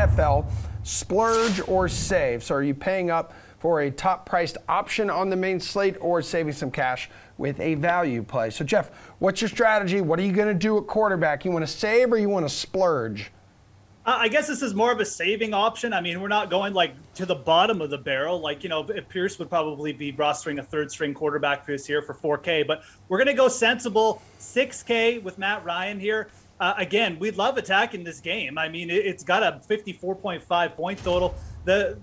NFL, splurge or save? So are you paying up for a top-priced option on the main slate or saving some cash with a value play? So, Geoff, what's your strategy? What are you going to do at quarterback? You want to save or you want to splurge? I guess this is more of a saving option. I mean, we're not going like to the bottom of the barrel. Like, Pierce would probably be rostering a third string quarterback for this year for 4K, but we're going to go sensible 6K with Matt Ryan here. Again, we love attacking this game. I mean, it's got a 54.5 point total. The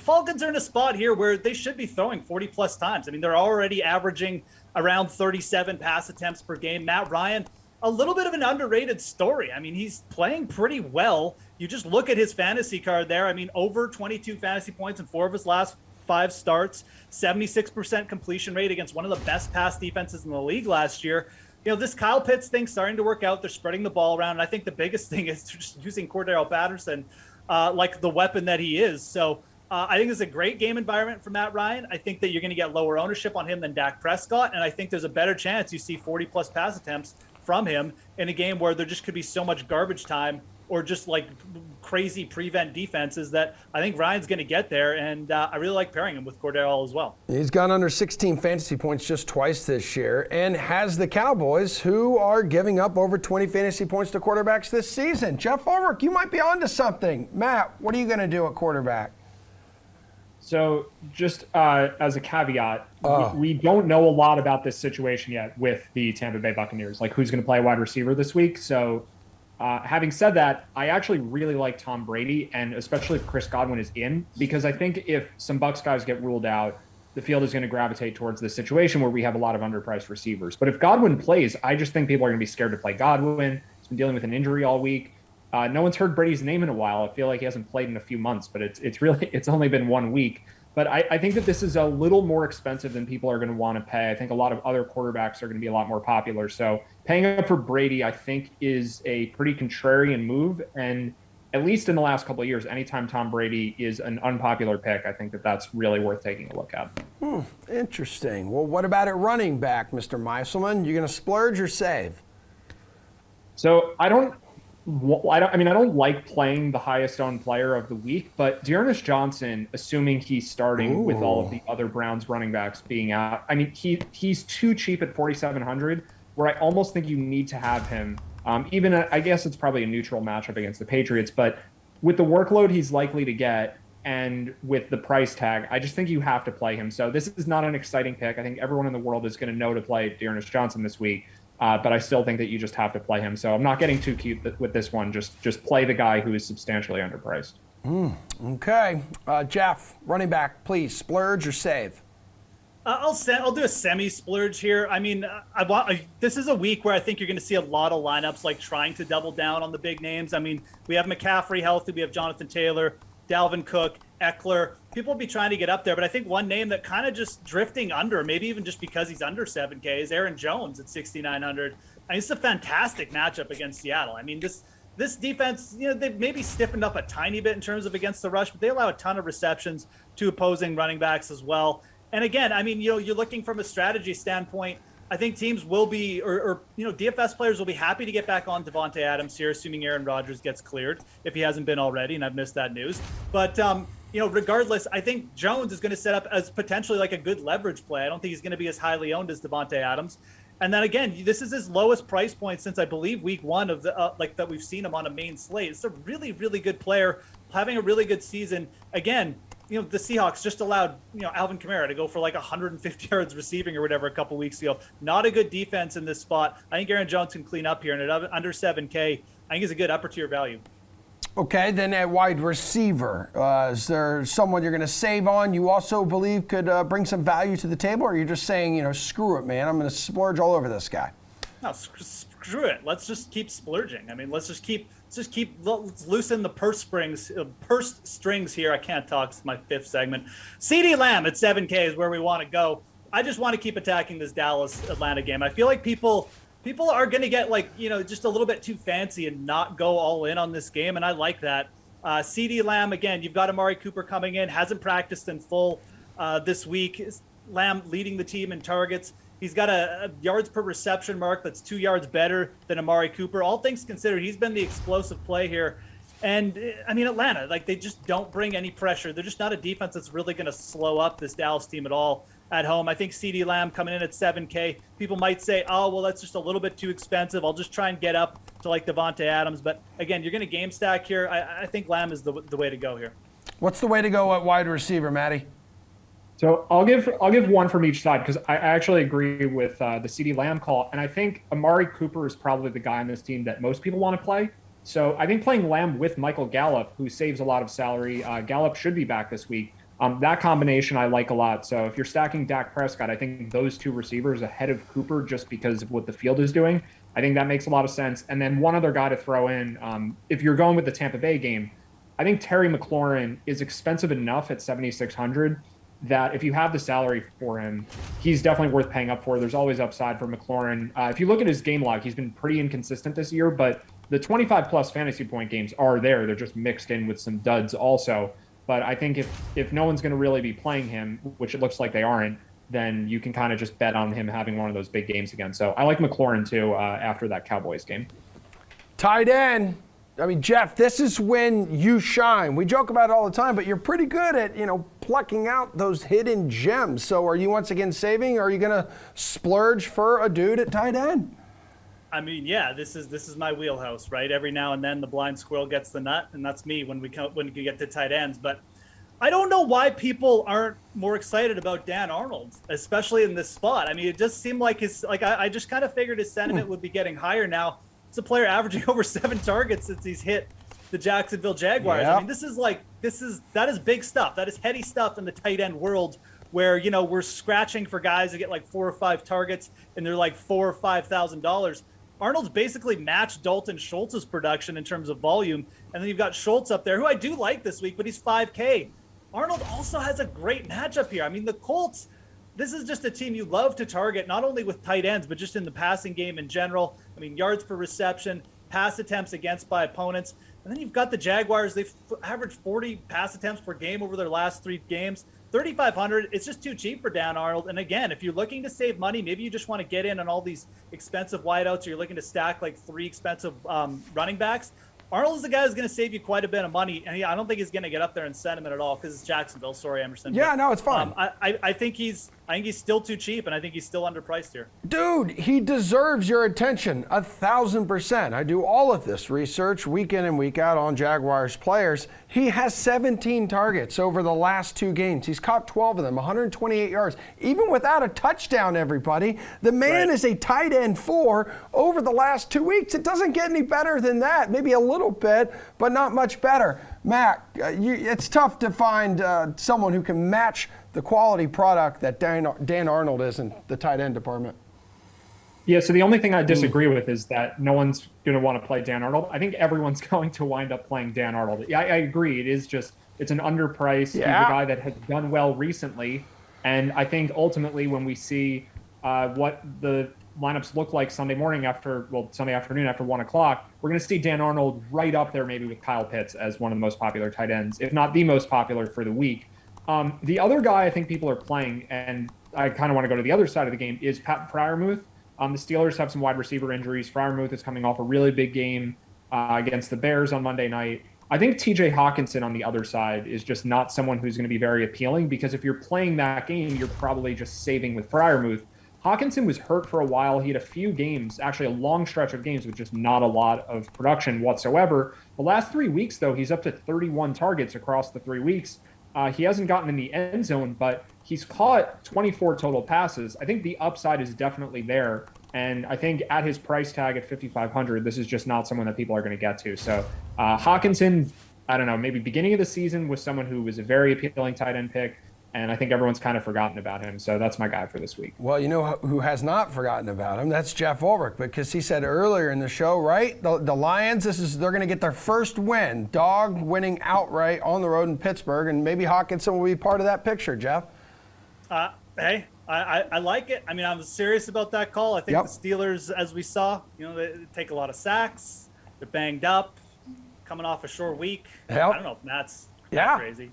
Falcons are in a spot here where they should be throwing 40 plus times. I mean, they're already averaging around 37 pass attempts per game. Matt Ryan, a little bit of an underrated story. I mean, he's playing pretty well. You just look at his fantasy card there. I mean, over 22 fantasy points in 4 of his last 5 starts, 76% completion rate against one of the best pass defenses in the league last year. This Kyle Pitts thing's starting to work out. They're spreading the ball around. And I think the biggest thing is just using Cordarrelle Patterson like the weapon that he is. So I think it's a great game environment for Matt Ryan. I think that you're going to get lower ownership on him than Dak Prescott. And I think there's a better chance you see 40 plus pass attempts from him in a game where there just could be so much garbage time or just like crazy prevent defenses that I think Ryan's going to get there. And I really like pairing him with Cordarrelle as well. He's gone under 16 fantasy points just twice this year and has the Cowboys, who are giving up over 20 fantasy points to quarterbacks this season. Geoff Ulrich, you might be onto something. Matt, what are you going to do at quarterback? So just as a caveat, we don't know a lot about this situation yet with the Tampa Bay Buccaneers, like who's going to play wide receiver this week. So having said that, I actually really like Tom Brady, and especially if Chris Godwin is in, because I think if some Bucs guys get ruled out, the field is going to gravitate towards this situation where we have a lot of underpriced receivers. But if Godwin plays, I just think people are going to be scared to play Godwin. He's been dealing with an injury all week. No one's heard Brady's name in a while. I feel like he hasn't played in a few months, but it's only been 1 week. But I think that this is a little more expensive than people are going to want to pay. I think a lot of other quarterbacks are going to be a lot more popular. So paying up for Brady, I think, is a pretty contrarian move. And at least in the last couple of years, anytime Tom Brady is an unpopular pick, I think that that's really worth taking a look at. Interesting. Well, what about at running back, Mr. Meiselman? You going to splurge or save? So I don't like playing the highest owned player of the week, but Dearness Johnson, assuming he's starting with all of the other Browns running backs being out, I mean, he's too cheap at 4,700, where I almost think you need to have him. I guess it's probably a neutral matchup against the Patriots, but with the workload he's likely to get and with the price tag, I just think you have to play him. So this is not an exciting pick. I think everyone in the world is going to know to play Dearness Johnson this week. But I still think that you just have to play him. So I'm not getting too cute with this one. Just play the guy who is substantially underpriced. Okay. Geoff, running back, please, splurge or save? I'll do a semi-splurge here. I mean, this is a week where I think you're going to see a lot of lineups like trying to double down on the big names. I mean, we have McCaffrey healthy, we have Jonathan Taylor, Dalvin Cook, Eckler. People will be trying to get up there, but I think one name that kind of just drifting under, maybe even just because he's under 7K, is Aaron Jones at 6,900. I mean, it's a fantastic matchup against Seattle. I mean, this defense, they've maybe stiffened up a tiny bit in terms of against the rush, but they allow a ton of receptions to opposing running backs as well. And again, I mean, you're looking from a strategy standpoint. I think teams will be, or DFS players will be happy to get back on Devontae Adams here, assuming Aaron Rodgers gets cleared, if he hasn't been already, and I've missed that news. But, regardless, I think Jones is going to set up as potentially like a good leverage play. I don't think he's going to be as highly owned as Devontae Adams. And then again, this is his lowest price point since I believe week 1 of the that we've seen him on a main slate. It's a really, really good player, having a really good season. Again, the Seahawks just allowed, Alvin Kamara to go for like 150 yards receiving or whatever a couple weeks ago. Not a good defense in this spot. I think Aaron Jones can clean up here, and at under 7K, I think he's a good upper tier value. Okay, then at wide receiver, is there someone you're going to save on you also believe could bring some value to the table, or you're just saying, screw it, man, I'm going to splurge all over this guy? No, screw it. Let's just keep splurging. I mean, let's loosen the purse strings here. I can't talk. It's my 5th segment. CeeDee Lamb at 7K is where we want to go. I just want to keep attacking this Dallas-Atlanta game. I feel like people are going to get just a little bit too fancy and not go all in on this game, and I like that. CeeDee Lamb, again, you've got Amari Cooper coming in, hasn't practiced in full this week. Lamb leading the team in targets. He's got a yards per reception mark that's 2 yards better than Amari Cooper. All things considered, he's been the explosive play here. And I mean, Atlanta, like they just don't bring any pressure. They're just not a defense that's really going to slow up this Dallas team at all at home. I think CeeDee Lamb coming in at 7K. People might say, oh, well, that's just a little bit too expensive. I'll just try and get up to like Devontae Adams. But again, you're going to game stack here. I think Lamb is the way to go here. What's the way to go at wide receiver, Matty? So I'll give one from each side because I actually agree with the CeeDee Lamb call. And I think Amari Cooper is probably the guy on this team that most people want to play. So I think playing Lamb with Michael Gallup, who saves a lot of salary, Gallup should be back this week. That combination I like a lot. So if you're stacking Dak Prescott, I think those two receivers ahead of Cooper just because of what the field is doing, I think that makes a lot of sense. And then one other guy to throw in, if you're going with the Tampa Bay game, I think Terry McLaurin is expensive enough at 7,600 that if you have the salary for him, he's definitely worth paying up for. There's always upside for McLaurin. If you look at his game log, he's been pretty inconsistent this year, but the 25-plus fantasy point games are there. They're just mixed in with some duds also. But I think if no one's going to really be playing him, which it looks like they aren't, then you can kind of just bet on him having one of those big games again. So I like McLaurin, too, after that Cowboys game. Tight end. I mean, Geoff, this is when you shine. We joke about it all the time, but you're pretty good at, plucking out those hidden gems. So are you once again saving, or are you going to splurge for a dude at tight end? I mean, yeah, this is my wheelhouse, right? Every now and then the blind squirrel gets the nut, and that's me when we get to tight ends. But I don't know why people aren't more excited about Dan Arnold, especially in this spot. I mean, it just seemed like I just kind of figured his sentiment would be getting higher now. It's a player averaging over 7 targets since he's hit the Jacksonville Jaguars. Yep. I mean, that is big stuff. That is heady stuff in the tight end world, where we're scratching for guys that get like 4 or 5 targets and they're like $4,000 or $5,000. Arnold's basically matched Dalton Schultz's production in terms of volume. And then you've got Schultz up there, who I do like this week, but he's 5K. Arnold also has a great matchup here. I mean, the Colts, this is just a team you love to target, not only with tight ends, but just in the passing game in general. I mean, yards per reception, pass attempts against by opponents. And then you've got the Jaguars. They've averaged 40 pass attempts per game over their last 3 games. 3,500, it's just too cheap for Dan Arnold. And again, if you're looking to save money, maybe you just want to get in on all these expensive wideouts, or you're looking to stack like 3 expensive running backs. Arnold is the guy who's going to save you quite a bit of money, and I don't think he's going to get up there in sentiment at all because it's Jacksonville. Sorry, Emerson. Yeah, no, it's fine. I think he's still too cheap, and I think he's still underpriced here. Dude, he deserves your attention 1,000%. I do all of this research week in and week out on Jaguars players. He has 17 targets over the last 2 games. He's caught 12 of them, 128 yards, even without a touchdown, everybody. The man is a tight end 4 over the last 2 weeks. It doesn't get any better than that. Maybe a little bit, but not much better. Mac, it's tough to find someone who can match the quality product that Dan Arnold is in the tight end department. Yeah, so the only thing I disagree with is that no one's going to want to play Dan Arnold. I think everyone's going to wind up playing Dan Arnold. Yeah, I agree. It's an underpriced. Yeah. He's a guy that has done well recently. And I think ultimately when we see what the lineups look like Sunday afternoon after 1 o'clock, we're going to see Dan Arnold right up there maybe with Kyle Pitts as one of the most popular tight ends, if not the most popular for the week. The other guy I think people are playing, and I kind of want to go to the other side of the game, is Pat Freiermuth. The Steelers have some wide receiver injuries. Freiermuth is coming off a really big game against the Bears on Monday night. I think TJ Hawkinson on the other side is just not someone who's going to be very appealing, because if you're playing that game, you're probably just saving with Freiermuth. Hawkinson was hurt for a while. He had a few games, actually a long stretch of games with just not a lot of production whatsoever. The last 3 weeks, though, he's up to 31 targets across the 3 weeks. He hasn't gotten in the end zone, but he's caught 24 total passes. I think the upside is definitely there. And I think at his price tag at 5,500, this is just not someone that people are going to get to. So Hawkinson, I don't know, maybe beginning of the season was someone who was a very appealing tight end pick. And I think everyone's kind of forgotten about him. So that's my guy for this week. Well, you know who has not forgotten about him? That's Geoff Ulrich, because he said earlier in the show, right? The Lions, they're going to get their first win, dog winning outright on the road in Pittsburgh, and maybe Hawkinson will be part of that picture, Geoff. Hey, I like it. I mean, I'm serious about that call. I think the Steelers, as we saw, they take a lot of sacks. They're banged up, coming off a short week. I don't know if that's crazy.